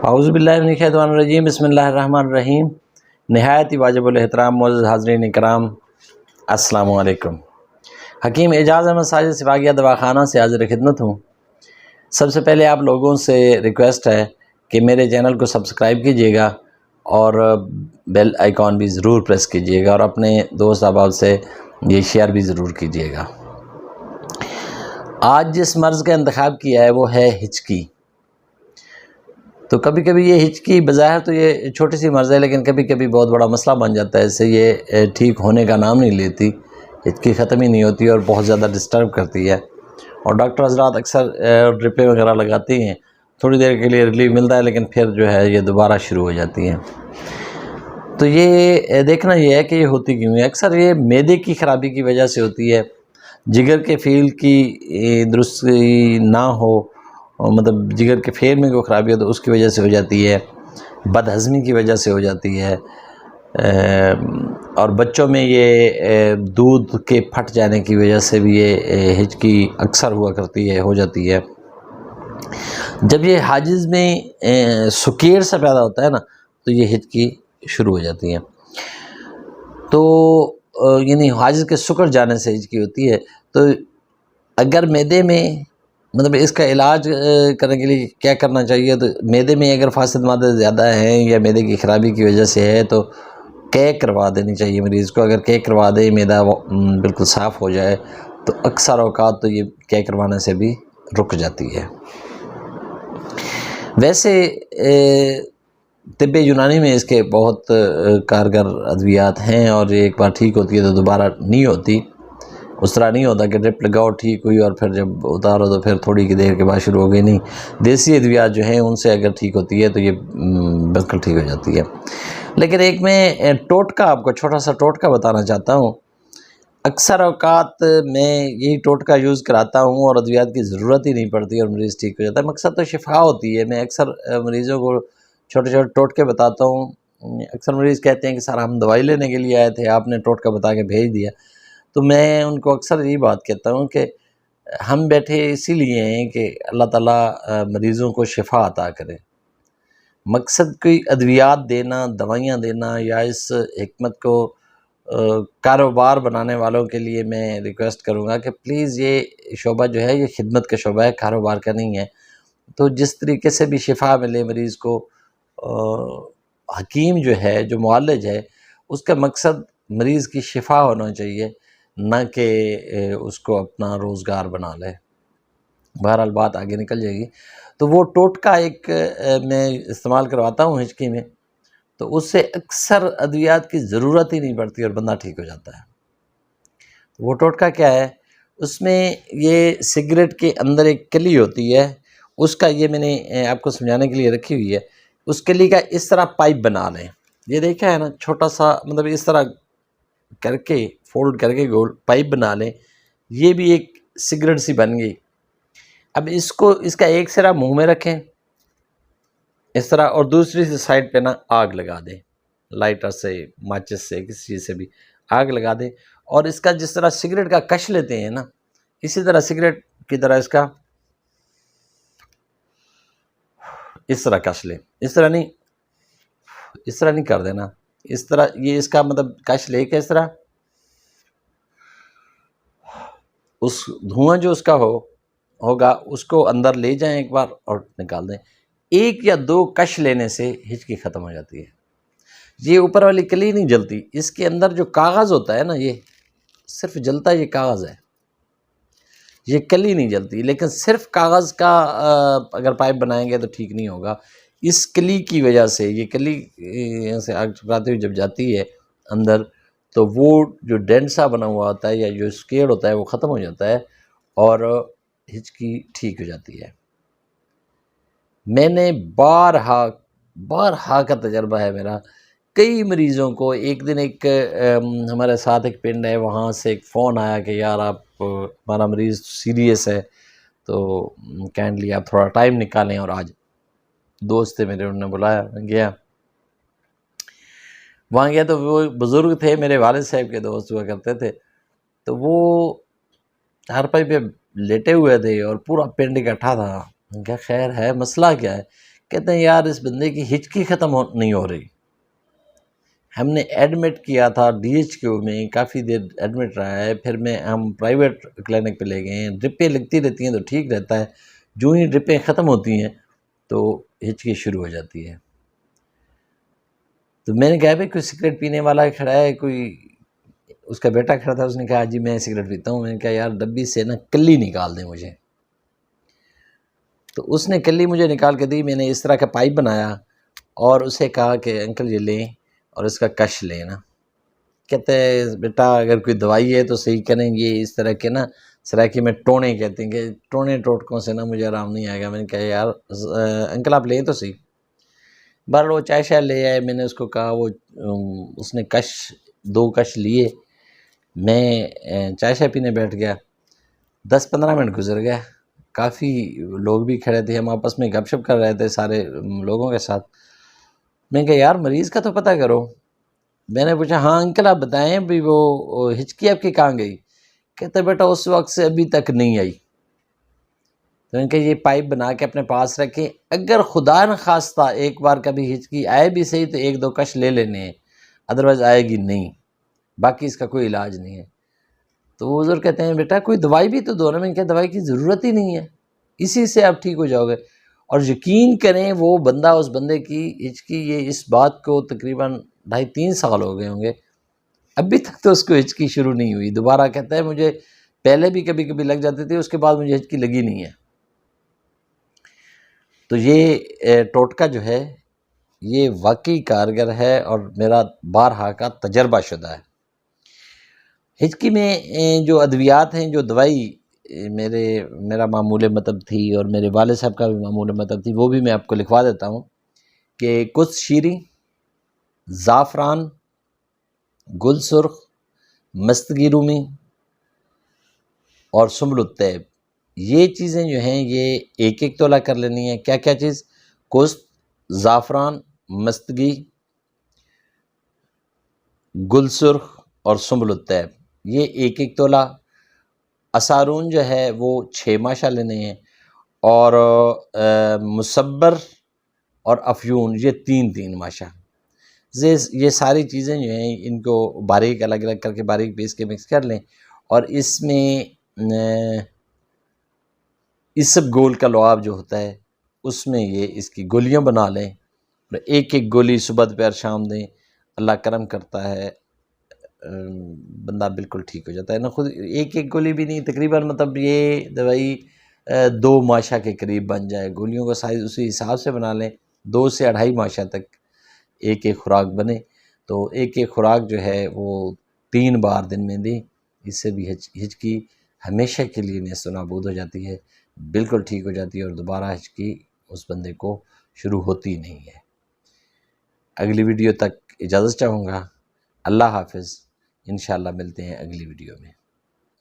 اعوذ باللہ من الشیطان الرجیم، بسم اللہ الرحمن الرحیم۔ نہایت ہی واجب الاحترام معزز حاضرین کرام، السلام علیکم۔ حکیم اعجاز احمد ساجد سپاہیہ دواخانہ سے حاضر خدمت ہوں۔ سب سے پہلے آپ لوگوں سے ریکویسٹ ہے کہ میرے چینل کو سبسکرائب کیجیے گا اور بیل آئیکن بھی ضرور پریس کیجیے گا، اور اپنے دوست احباب سے یہ شیئر بھی ضرور کیجیے گا۔ آج جس مرض کا انتخاب کیا ہے وہ ہے ہچکی۔ تو کبھی کبھی یہ ہچکی بظاہر تو یہ چھوٹی سی مرض ہے، لیکن کبھی کبھی بہت بڑا مسئلہ بن جاتا ہے۔ اس سے یہ ٹھیک ہونے کا نام نہیں لیتی، ہچکی ختم ہی نہیں ہوتی اور بہت زیادہ ڈسٹرب کرتی ہے، اور ڈاکٹر حضرات اکثر ڈرپیں وغیرہ لگاتی ہیں، تھوڑی دیر کے لیے ریلیف ملتا ہے، لیکن پھر جو ہے یہ دوبارہ شروع ہو جاتی ہیں۔ تو یہ دیکھنا یہ ہے کہ یہ ہوتی کیوں ہے۔ اکثر یہ معدے کی خرابی کی وجہ سے ہوتی ہے، جگر کے فیل کی درستی نہ ہو، مطلب جگر کے پھیر میں کوئی خرابی ہو تو اس کی وجہ سے ہو جاتی ہے، بد ہضمی کی وجہ سے ہو جاتی ہے، اور بچوں میں یہ دودھ کے پھٹ جانے کی وجہ سے بھی یہ ہچکی اکثر ہوا کرتی ہے، ہو جاتی ہے۔ جب یہ حاجز میں سکیر سے پیدا ہوتا ہے نا تو یہ ہچکی شروع ہو جاتی ہے۔ تو یعنی حاجز کے سکڑ جانے سے ہچکی ہوتی ہے۔ تو اگر معدے میں مطلب اس کا علاج کرنے کے لیے کیا کرنا چاہیے، تو معدے میں اگر فاسد مادے زیادہ ہیں یا معدے کی خرابی کی وجہ سے ہے تو کیک کروا دینی چاہیے مریض کو۔ اگر کیک کروا دے، معدہ بالکل صاف ہو جائے تو اکثر اوقات تو یہ کیک کروانے سے بھی رک جاتی ہے۔ ویسے طب یونانی میں اس کے بہت کارگر ادویات ہیں، اور یہ ایک بار ٹھیک ہوتی ہے تو دوبارہ نہیں ہوتی۔ اس طرح نہیں ہوتا کہ ڈرپ لگاؤ ٹھیک ہوئی اور پھر جب اتارو تو پھر تھوڑی کی دیر کے بعد شروع ہو گئی، نہیں۔ دیسی ادویات جو ہیں ان سے اگر ٹھیک ہوتی ہے تو یہ بالکل ٹھیک ہو جاتی ہے۔ لیکن ایک میں ٹوٹکا آپ کو چھوٹا سا ٹوٹکا بتانا چاہتا ہوں۔ اکثر اوقات میں یہی ٹوٹکا یوز کراتا ہوں اور ادویات کی ضرورت ہی نہیں پڑتی اور مریض ٹھیک ہو جاتا ہے۔ مقصد تو شفا ہوتی ہے۔ میں اکثر مریضوں کو چھوٹے چھوٹے ٹوٹکے بتاتا ہوں۔ اکثر مریض کہتے ہیں کہ سر ہم دوائی لینے کے لیے آئے تھے، آپ نے ٹوٹکا بتا کے بھیج دیا۔ تو میں ان کو اکثر یہی بات کہتا ہوں کہ ہم بیٹھے اسی لیے ہیں کہ اللہ تعالیٰ مریضوں کو شفا عطا کرے۔ مقصد کوئی ادویات دینا، دوائیاں دینا، یا اس حکمت کو کاروبار بنانے والوں کے لیے میں ریکویسٹ کروں گا کہ پلیز یہ شعبہ جو ہے یہ خدمت کا شعبہ ہے، کاروبار کا نہیں ہے۔ تو جس طریقے سے بھی شفا ملے مریض کو، حکیم جو ہے، جو معالج ہے، اس کا مقصد مریض کی شفا ہونا چاہیے، نہ کہ اس کو اپنا روزگار بنا لے۔ بہرحال بات آگے نکل جائے گی۔ تو وہ ٹوٹکا ایک میں استعمال کرواتا ہوں ہچکی میں، تو اس سے اکثر ادویات کی ضرورت ہی نہیں پڑتی اور بندہ ٹھیک ہو جاتا ہے۔ وہ ٹوٹکا کیا ہے؟ اس میں یہ سگریٹ کے اندر ایک کلی ہوتی ہے، اس کا یہ میں نے آپ کو سمجھانے کے لیے رکھی ہوئی ہے۔ اس کلی کا اس طرح پائپ بنا لیں، یہ دیکھا ہے نا، چھوٹا سا مطلب اس طرح کر کے فولڈ کر کے گول پائپ بنا لیں۔ یہ بھی ایک سگریٹ سی بن گئی۔ اب اس کا ایک سرا منہ میں رکھیں اس طرح، اور دوسری سائڈ پہ نا آگ لگا دیں، لائٹر سے، ماچس سے، کسی چیز سے بھی آگ لگا دیں، اور اس کا جس طرح سگریٹ کا کش لیتے ہیں نا، اسی طرح سگریٹ کی طرح اس کا اس طرح کش لیں۔ اس طرح نہیں کر دینا، اس طرح یہ اس کا مطلب کش لے کے اس طرح اس دھواں جو اس کا ہوگا اس کو اندر لے جائیں ایک بار اور نکال دیں۔ ایک یا دو کش لینے سے ہچکی ختم ہو جاتی ہے۔ یہ اوپر والی کلی نہیں جلتی، اس کے اندر جو کاغذ ہوتا ہے نا، یہ صرف جلتا ہے، یہ کاغذ ہے، یہ کلی نہیں جلتی۔ لیکن صرف کاغذ کا اگر پائپ بنائیں گے تو ٹھیک نہیں ہوگا۔ اس کلی کی وجہ سے، یہ کلی سے آگ ٹکراتے ہوئی جب جاتی ہے اندر، تو وہ جو ڈینسا بنا ہوا ہوتا ہے یا جو اسکیڈ ہوتا ہے وہ ختم ہو جاتا ہے اور ہچکی ٹھیک ہو جاتی ہے۔ میں نے بارہا کا تجربہ ہے میرا، کئی مریضوں کو۔ ایک دن ایک ہمارے ساتھ ایک پنڈ ہے، وہاں سے ایک فون آیا کہ یار آپ ہمارا مریض سیریس ہے، تو کائنڈلی آپ تھوڑا ٹائم نکالیں اور آج۔ دوست تھے میرے، انہوں نے بلایا، گیا وہاں گیا تو وہ بزرگ تھے، میرے والد صاحب کے دوست ہوا کرتے تھے، تو وہ ہرپائی پہ لیٹے ہوئے تھے اور پورا پنڈ اکٹھا تھا۔ کیا خیر ہے، مسئلہ کیا ہے؟ کہتے ہیں یار اس بندے کی ہچکی ختم نہیں ہو رہی. ہم نے ایڈمٹ کیا تھا DHQ میں، کافی دیر ایڈمٹ رہا ہے، پھر ہم پرائیویٹ کلینک پہ لے گئے ہیں، ڈرپیں لگتی رہتی ہیں تو ٹھیک رہتا ہے، جو ہی ڈرپیں ختم ہوتی ہیں تو ہچکی شروع ہو جاتی ہے. تو میں نے کہا بھائی کوئی سگریٹ پینے والا کھڑا ہے، کوئی اس کا بیٹا کھڑا تھا، اس نے کہا جی میں سگریٹ پیتا ہوں. میں نے کہا یار ڈبی سے نا کلی نکال دیں مجھے. تو اس نے کلی مجھے نکال کے دی. میں نے اس طرح کا پائپ بنایا اور اسے کہا کہ انکل یہ لیں اور اس کا کش لیں نا. کہتے ہیں بیٹا اگر کوئی دوائی ہے تو صحیح کریں، یہ اس طرح کے نا سرائکی میں ٹونے کہتے ہیں کہ ٹونے ٹوٹکوں سے نا مجھے آرام نہیں آئے گا. میں نے کہا یار انکل آپ لیں تو صحیح. بہرحال وہ چائے شائے لے آئے. میں نے اس کو کہا، وہ اس نے 2 کش لیے. میں چائے شائے پینے بیٹھ گیا. 10-15 منٹ گزر گیا، کافی لوگ بھی کھڑے تھے، ہم آپس میں گپ شپ کر رہے تھے سارے لوگوں کے ساتھ. میں نے کہا یار مریض کا تو پتہ کرو. میں نے پوچھا ہاں انکل آپ بتائیں بھی وہ ہچکی آپ کی کہاں گئی؟ کہتے بیٹا اس وقت سے ابھی تک نہیں آئی. تو ان کے یہ پائپ بنا کے اپنے پاس رکھیں، اگر خدا نخواستہ ایک بار کبھی ہچکی آئے بھی صحیح تو 1-2 کش لے لینے ہیں، ادروائز آئے گی نہیں، باقی اس کا کوئی علاج نہیں ہے. تو وہ بزرگ کہتے ہیں بیٹا کوئی دوائی بھی تو دو نا. میں نے کہا دوائی کی ضرورت ہی نہیں ہے، اسی سے آپ ٹھیک ہو جاؤ گے. اور یقین کریں وہ بندہ، اس بندے کی ہچکی، یہ اس بات کو تقریباً 2.5-3 سال ہو گئے ہوں گے، ابھی تک تو اس کو ہچکی شروع نہیں ہوئی. دوبارہ کہتا ہے مجھے پہلے بھی کبھی کبھی لگ جاتی تھی، اس کے بعد مجھے ہچکی لگی نہیں ہے. تو یہ ٹوٹکا جو ہے یہ واقعی کارگر ہے اور میرا بارہا کا تجربہ شدہ ہے. ہچکی میں جو ادویات ہیں، جو دوائی میرا معمول مطلب تھی اور میرے والد صاحب کا بھی معمول مطلب تھی، وہ بھی میں آپ کو لکھوا دیتا ہوں کہ کس شیری، زعفران، گل سرخ، مستگی رومی اور سنبل الطیب، یہ چیزیں جو ہیں یہ 1-1 تولہ کر لینی ہے. کیا کیا چیز؟ کست، زعفران، مستگی، گل سرخ اور سنبل الطیب، یہ 1-1 تولہ. اسارون جو ہے وہ 6 ماشا لینے ہیں، اور مصبر اور افیون یہ 3-3 ماشا. یہ ساری چیزیں جو ہیں ان کو باریک الگ الگ کر کے باریک پیس کے مکس کر لیں، اور اس میں اسب گول کا لعاب جو ہوتا ہے اس میں یہ اس کی گولیاں بنا لیں، اور 1-1 گولی صبح دوپہر شام دیں. اللہ کرم کرتا ہے بندہ بالکل ٹھیک ہو جاتا ہے نا. خود 1-1 گولی بھی نہیں، تقریباً مطلب یہ دوائی 2 ماشا کے قریب بن جائے. گولیوں کا سائز اسی حساب سے بنا لیں، 2 سے 2.5 ماشا تک 1-1 خوراک بنے. تو 1-1 خوراک جو ہے وہ 3 بار دن میں دیں. اس سے بھی ہچکی ہمیشہ کے لیے نیست و نابود ہو جاتی ہے، بالکل ٹھیک ہو جاتی ہے، اور دوبارہ ہچکی اس بندے کو شروع ہوتی نہیں ہے. اگلی ویڈیو تک اجازت چاہوں گا. اللہ حافظ. انشاءاللہ ملتے ہیں اگلی ویڈیو میں.